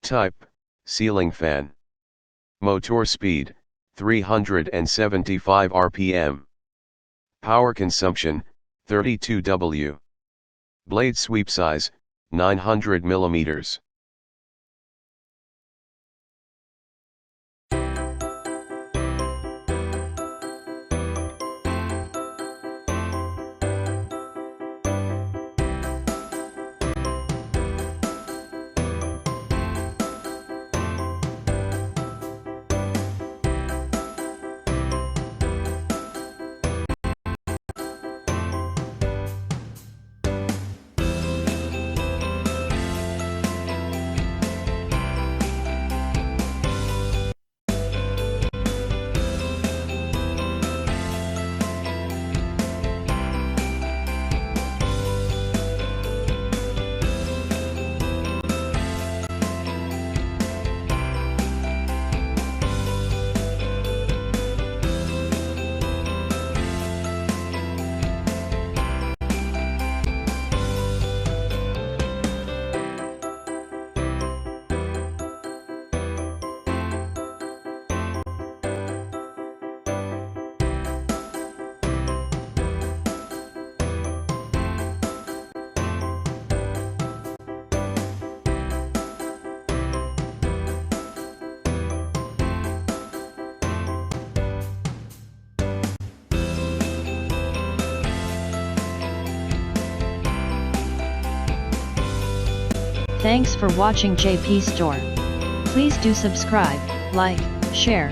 Type, ceiling fan. Motor speed, 375 rpm. Power consumption, 32 W. Blade sweep size, 900 mm. Thanks for watching JP Store. Please do subscribe, like, share,